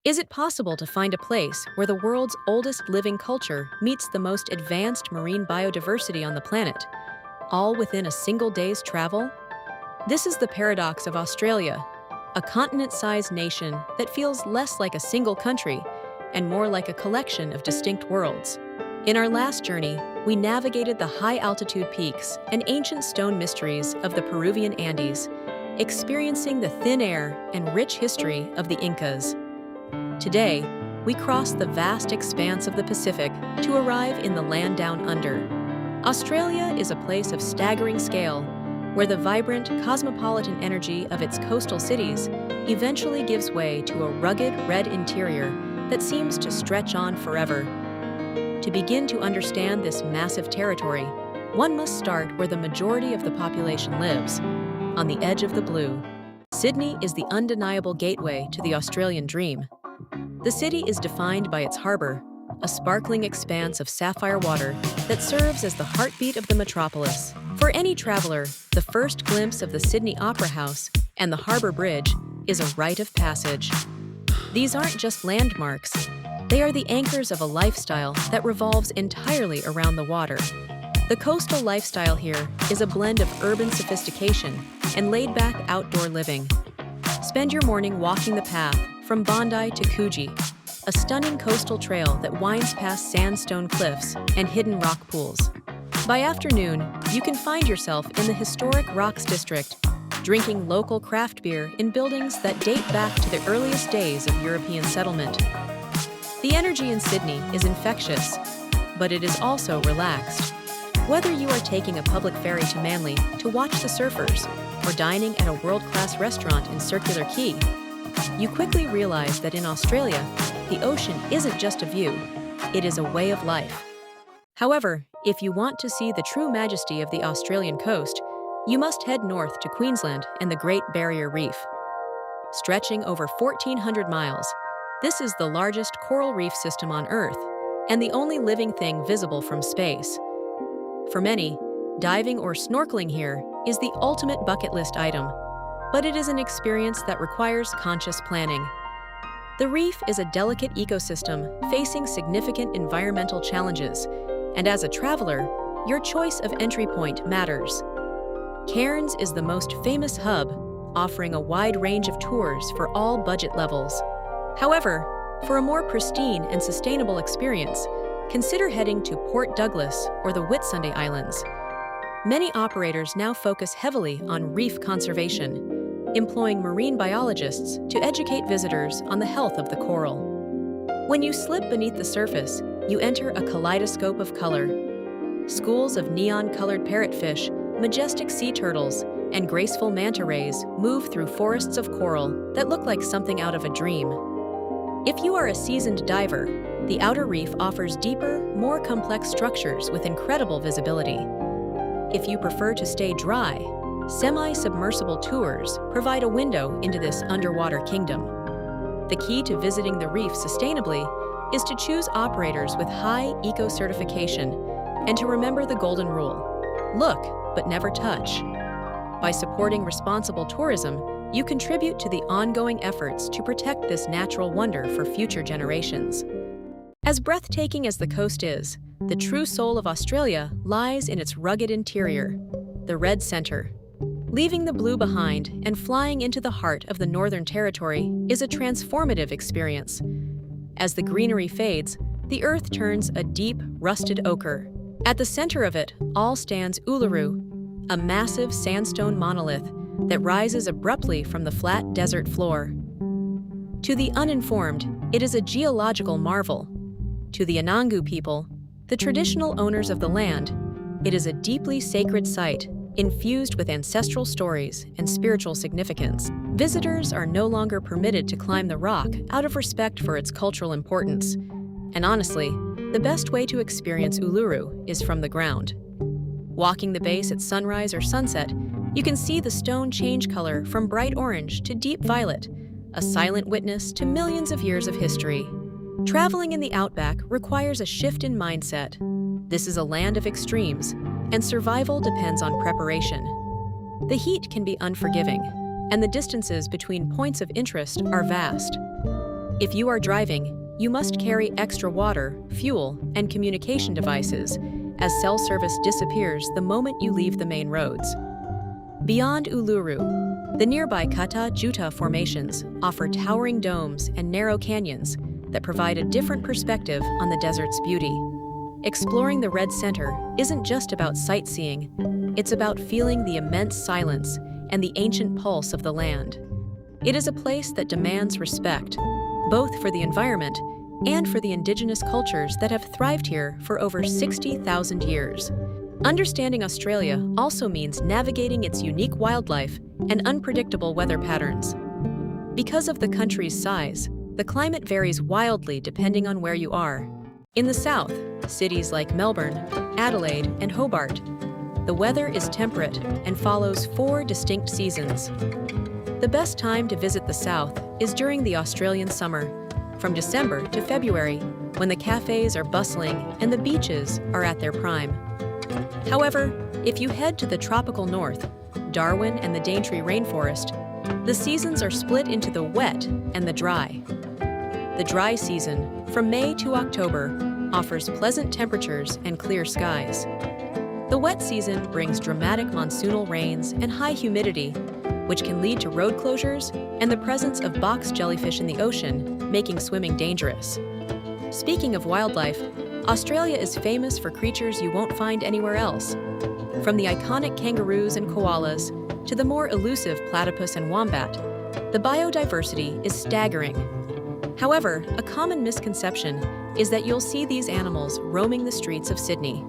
Is it possible to find a place where the world's oldest living culture meets the most advanced marine biodiversity on the planet, all within a single day's travel? This is the paradox of Australia, a continent-sized nation that feels less like a single country and more like a collection of distinct worlds. In our last journey, we navigated the high-altitude peaks and ancient stone mysteries of the Peruvian Andes, experiencing the thin air and rich history of the Incas. Today, we cross the vast expanse of the Pacific to arrive in the land down under. Australia is a place of staggering scale, where the vibrant, cosmopolitan energy of its coastal cities eventually gives way to a rugged red interior that seems to stretch on forever. To begin to understand this massive territory, one must start where the majority of the population lives, on the edge of the blue. Sydney is the undeniable gateway to the Australian dream. The city is defined by its harbour, a sparkling expanse of sapphire water that serves as the heartbeat of the metropolis. For any traveller, the first glimpse of the Sydney Opera House and the Harbour Bridge is a rite of passage. These aren't just landmarks, they are the anchors of a lifestyle that revolves entirely around the water. The coastal lifestyle here is a blend of urban sophistication and laid-back outdoor living. Spend your morning walking the path from Bondi to Coogee, a stunning coastal trail that winds past sandstone cliffs and hidden rock pools. By afternoon, you can find yourself in the historic Rocks District, drinking local craft beer in buildings that date back to the earliest days of European settlement. The energy in Sydney is infectious, but it is also relaxed. Whether you are taking a public ferry to Manly to watch the surfers or dining at a world-class restaurant in Circular Quay, you quickly realize that in Australia, the ocean isn't just a view, it is a way of life. However, if you want to see the true majesty of the Australian coast, you must head north to Queensland and the Great Barrier Reef. Stretching over 1,400 miles, this is the largest coral reef system on Earth and the only living thing visible from space. For many, diving or snorkeling here is the ultimate bucket list item, but it is an experience that requires conscious planning. The reef is a delicate ecosystem facing significant environmental challenges, and as a traveler, your choice of entry point matters. Cairns is the most famous hub, offering a wide range of tours for all budget levels. However, for a more pristine and sustainable experience, consider heading to Port Douglas or the Whitsunday Islands. Many operators now focus heavily on reef conservation, employing marine biologists to educate visitors on the health of the coral. When you slip beneath the surface, you enter a kaleidoscope of color. Schools of neon-colored parrotfish, majestic sea turtles, and graceful manta rays move through forests of coral that look like something out of a dream. If you are a seasoned diver, the outer reef offers deeper, more complex structures with incredible visibility. If you prefer to stay dry, semi-submersible tours provide a window into this underwater kingdom. The key to visiting the reef sustainably is to choose operators with high eco-certification and to remember the golden rule: look, but never touch. By supporting responsible tourism, you contribute to the ongoing efforts to protect this natural wonder for future generations. As breathtaking as the coast is, the true soul of Australia lies in its rugged interior, the Red Centre. Leaving the blue behind and flying into the heart of the Northern Territory is a transformative experience. As the greenery fades, the earth turns a deep, rusted ochre. At the center of it all stands Uluru, a massive sandstone monolith that rises abruptly from the flat desert floor. To the uninformed, it is a geological marvel. To the Anangu people, the traditional owners of the land, it is a deeply sacred site infused with ancestral stories and spiritual significance. Visitors are no longer permitted to climb the rock out of respect for its cultural importance. And honestly, the best way to experience Uluru is from the ground. Walking the base at sunrise or sunset, you can see the stone change color from bright orange to deep violet, a silent witness to millions of years of history. Traveling in the outback requires a shift in mindset. This is a land of extremes, and survival depends on preparation. The heat can be unforgiving, and the distances between points of interest are vast. If you are driving, you must carry extra water, fuel, and communication devices, as cell service disappears the moment you leave the main roads. Beyond Uluru, the nearby Kata Juta formations offer towering domes and narrow canyons that provide a different perspective on the desert's beauty. Exploring the Red Center isn't just about sightseeing, it's about feeling the immense silence and the ancient pulse of the land. It is a place that demands respect, both for the environment and for the indigenous cultures that have thrived here for over 60,000 years. Understanding Australia also means navigating its unique wildlife and unpredictable weather patterns. Because of the country's size, the climate varies wildly depending on where you are. In the south, cities like Melbourne, Adelaide, and Hobart, the weather is temperate and follows 4 distinct seasons. The best time to visit the south is during the Australian summer, from December to February, when the cafes are bustling and the beaches are at their prime. However, if you head to the tropical north, Darwin and the Daintree rainforest, the seasons are split into the wet and the dry. The dry season, from May to October, offers pleasant temperatures and clear skies. The wet season brings dramatic monsoonal rains and high humidity, which can lead to road closures and the presence of box jellyfish in the ocean, making swimming dangerous. Speaking of wildlife, Australia is famous for creatures you won't find anywhere else. From the iconic kangaroos and koalas to the more elusive platypus and wombat, the biodiversity is staggering. However, a common misconception is that you'll see these animals roaming the streets of Sydney.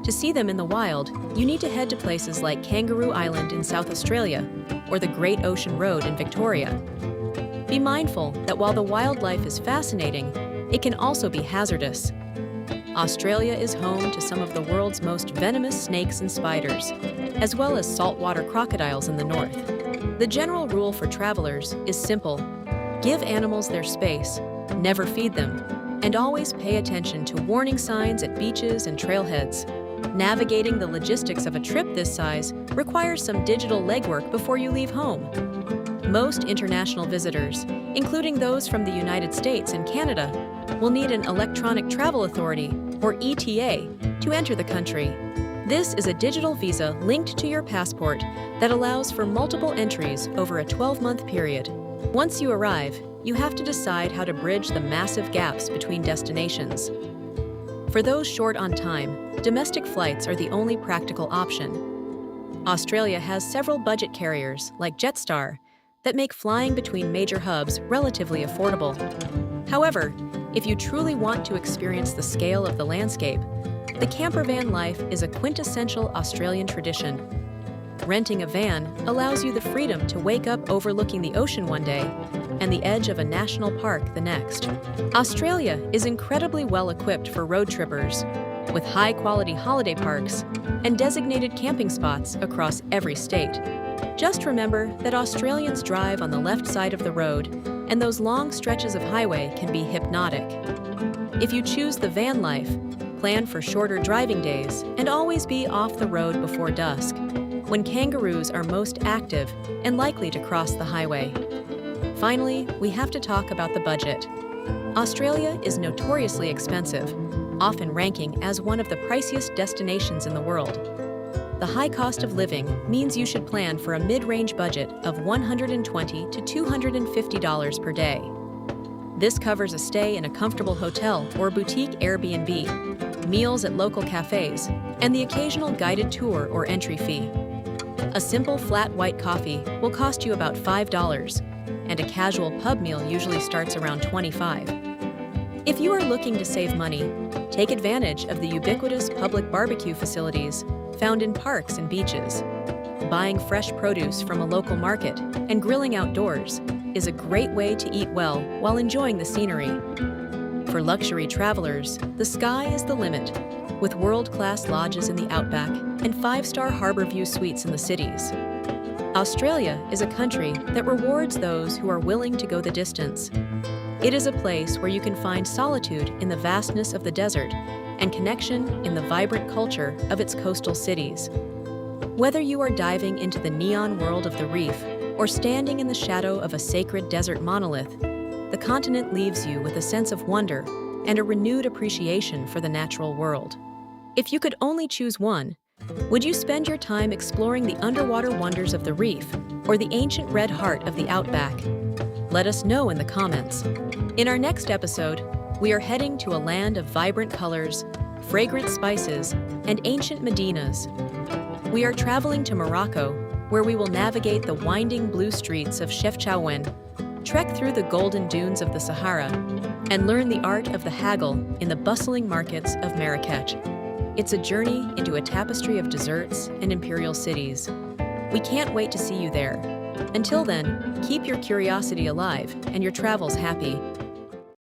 To see them in the wild, you need to head to places like Kangaroo Island in South Australia or the Great Ocean Road in Victoria. Be mindful that while the wildlife is fascinating, it can also be hazardous. Australia is home to some of the world's most venomous snakes and spiders, as well as saltwater crocodiles in the north. The general rule for travelers is simple: give animals their space, never feed them, and always pay attention to warning signs at beaches and trailheads. Navigating the logistics of a trip this size requires some digital legwork before you leave home. Most international visitors, including those from the United States and Canada, will need an Electronic Travel Authority, or ETA, to enter the country. This is a digital visa linked to your passport that allows for multiple entries over a 12-month period. Once you arrive, you have to decide how to bridge the massive gaps between destinations. For those short on time, domestic flights are the only practical option. Australia has several budget carriers, like Jetstar, that make flying between major hubs relatively affordable. However, if you truly want to experience the scale of the landscape, the camper van life is a quintessential Australian tradition. Renting a van allows you the freedom to wake up overlooking the ocean one day and the edge of a national park the next. Australia is incredibly well equipped for road trippers, with high-quality holiday parks and designated camping spots across every state. Just remember that Australians drive on the left side of the road, and those long stretches of highway can be hypnotic. If you choose the van life, plan for shorter driving days and always be off the road before dusk, when kangaroos are most active and likely to cross the highway. Finally, we have to talk about the budget. Australia is notoriously expensive, often ranking as one of the priciest destinations in the world. The high cost of living means you should plan for a mid-range budget of $120 to $250 per day. This covers a stay in a comfortable hotel or boutique Airbnb, meals at local cafes, and the occasional guided tour or entry fee. A simple flat white coffee will cost you about $5, and a casual pub meal usually starts around $25. If you are looking to save money, take advantage of the ubiquitous public barbecue facilities found in parks and beaches. Buying fresh produce from a local market and grilling outdoors is a great way to eat well while enjoying the scenery. For luxury travelers, the sky is the limit, with world-class lodges in the outback and 5-star harbor view suites in the cities. Australia is a country that rewards those who are willing to go the distance. It is a place where you can find solitude in the vastness of the desert and connection in the vibrant culture of its coastal cities. Whether you are diving into the neon world of the reef or standing in the shadow of a sacred desert monolith, the continent leaves you with a sense of wonder and a renewed appreciation for the natural world. If you could only choose one, would you spend your time exploring the underwater wonders of the reef or the ancient red heart of the outback? Let us know in the comments. In our next episode, we are heading to a land of vibrant colors, fragrant spices, and ancient medinas. We are traveling to Morocco, where we will navigate the winding blue streets of Chefchaouen, trek through the golden dunes of the Sahara, and learn the art of the haggle in the bustling markets of Marrakech. It's a journey into a tapestry of desserts and imperial cities. We can't wait to see you there. Until then, keep your curiosity alive and your travels happy.